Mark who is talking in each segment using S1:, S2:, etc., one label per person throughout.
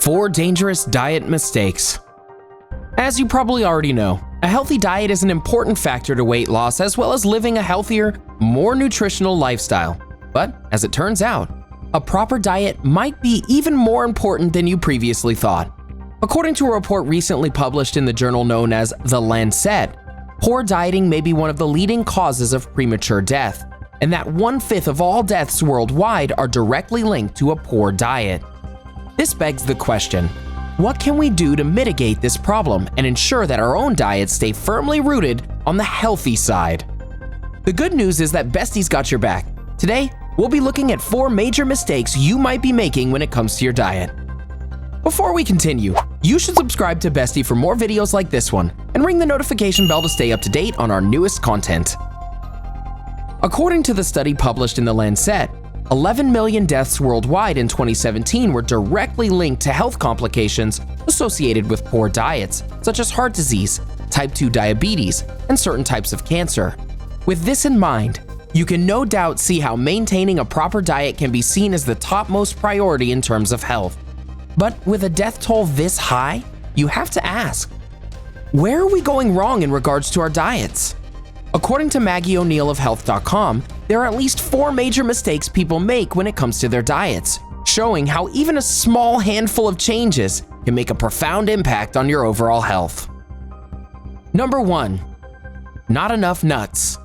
S1: 4 dangerous diet mistakes. As you probably already know, a healthy diet is an important factor to weight loss as well as living a healthier, more nutritional lifestyle. But as it turns out, a proper diet might be even more important than you previously thought. According to a report recently published in the journal known as the Lancet, poor dieting may be one of the leading causes of premature death, and that 1/5 of all deaths worldwide are directly linked to a poor diet. This begs the question, what can we do to mitigate this problem and ensure that our own diets stay firmly rooted on the healthy side? The good news is that Bestie's got your back. Today, we'll be looking at 4 major mistakes you might be making when it comes to your diet. Before we continue, you should subscribe to Bestie for more videos like this one and ring the notification bell to stay up to date on our newest content. According to the study published in the Lancet, 11 million deaths worldwide in 2017 were directly linked to health complications associated with poor diets, such as heart disease, type 2 diabetes, and certain types of cancer. With this in mind, you can no doubt see how maintaining a proper diet can be seen as the topmost priority in terms of health. But with a death toll this high, you have to ask, where are we going wrong in regards to our diets? According to Maggie O'Neill of Health.com, there are at least 4 major mistakes people make when it comes to their diets, showing how even a small handful of changes can make a profound impact on your overall health. Number 1. Not enough nuts.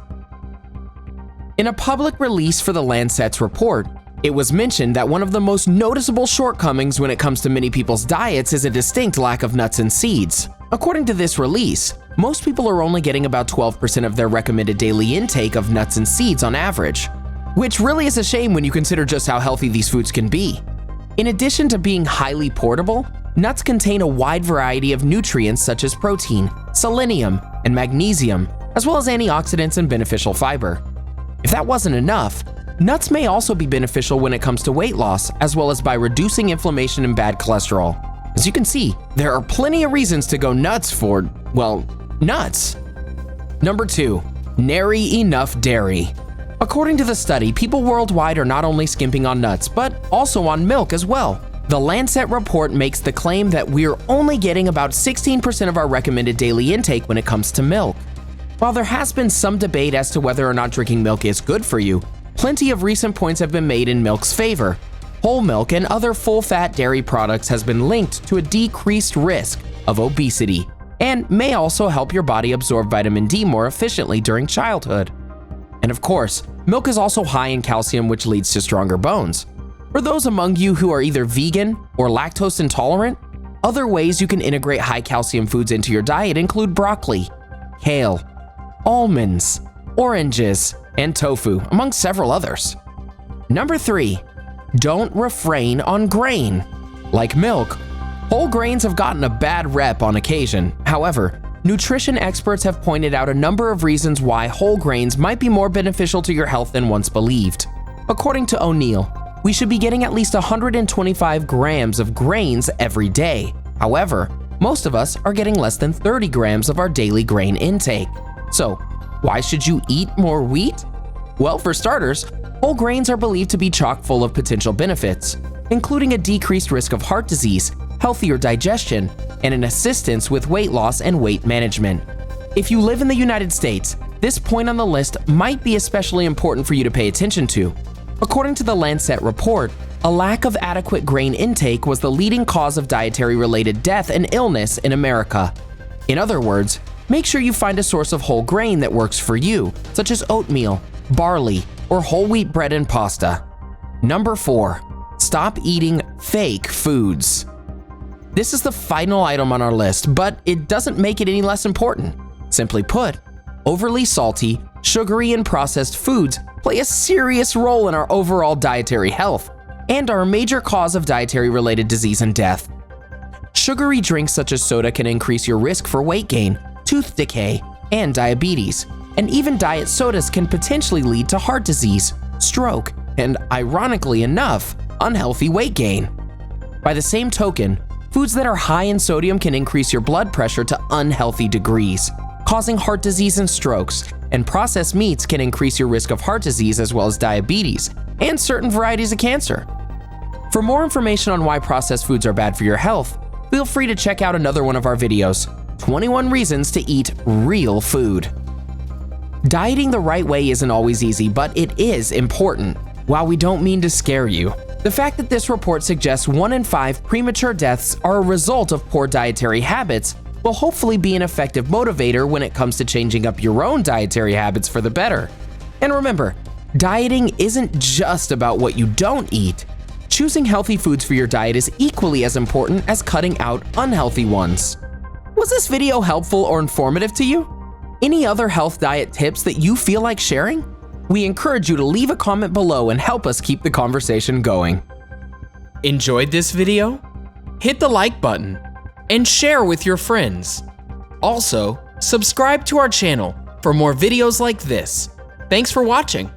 S1: In a public release for the Lancet's report, it was mentioned that one of the most noticeable shortcomings when it comes to many people's diets is a distinct lack of nuts and seeds. According to this release, most people are only getting about 12% of their recommended daily intake of nuts and seeds on average, which really is a shame when you consider just how healthy these foods can be. In addition to being highly portable, nuts contain a wide variety of nutrients such as protein, selenium, and magnesium, as well as antioxidants and beneficial fiber. If that wasn't enough, nuts may also be beneficial when it comes to weight loss, as well as by reducing inflammation and bad cholesterol. As you can see, there are plenty of reasons to go nuts for, well, nuts. Number 2. Nary enough dairy. According to the study, people worldwide are not only skimping on nuts, but also on milk as well. The Lancet report makes the claim that we're only getting about 16% of our recommended daily intake when it comes to milk. While there has been some debate as to whether or not drinking milk is good for you, plenty of recent points have been made in milk's favor. Whole milk and other full-fat dairy products has been linked to a decreased risk of obesity and may also help your body absorb vitamin D more efficiently during childhood. And of course, milk is also high in calcium, which leads to stronger bones. For those among you who are either vegan or lactose intolerant, other ways you can integrate high calcium foods into your diet include broccoli, kale, almonds, oranges, and tofu, among several others. Number 3. Don't refrain on grain. Like milk, whole grains have gotten a bad rep on occasion. However, nutrition experts have pointed out a number of reasons why whole grains might be more beneficial to your health than once believed. According to O'Neill, we should be getting at least 125 grams of grains every day. However, most of us are getting less than 30 grams of our daily grain intake. So, why should you eat more wheat? Well, for starters, whole grains are believed to be chock full of potential benefits, including a decreased risk of heart disease, healthier digestion, and an assistance with weight loss and weight management. If you live in the United States, this point on the list might be especially important for you to pay attention to. According to the Lancet report, a lack of adequate grain intake was the leading cause of dietary-related death and illness in America. In other words, make sure you find a source of whole grain that works for you, such as oatmeal, barley, or whole wheat bread and pasta. Number 4. Stop eating fake foods. This is the final item on our list, but it doesn't make it any less important. Simply put, overly salty, sugary, and processed foods play a serious role in our overall dietary health and are a major cause of dietary-related disease and death. Sugary drinks such as soda can increase your risk for weight gain, tooth decay, and diabetes. And even diet sodas can potentially lead to heart disease, stroke, and ironically enough, unhealthy weight gain. By the same token, foods that are high in sodium can increase your blood pressure to unhealthy degrees, causing heart disease and strokes, and processed meats can increase your risk of heart disease as well as diabetes and certain varieties of cancer. For more information on why processed foods are bad for your health, feel free to check out another one of our videos, 21 Reasons to Eat Real Food. Dieting the right way isn't always easy, but it is important. While we don't mean to scare you, the fact that this report suggests 1 in 5 premature deaths are a result of poor dietary habits will hopefully be an effective motivator when it comes to changing up your own dietary habits for the better. And remember, dieting isn't just about what you don't eat. Choosing healthy foods for your diet is equally as important as cutting out unhealthy ones. Was this video helpful or informative to you? Any other health diet tips that you feel like sharing? We encourage you to leave a comment below and help us keep the conversation going. Enjoyed this video? Hit the like button and share with your friends. Also, subscribe to our channel for more videos like this. Thanks for watching.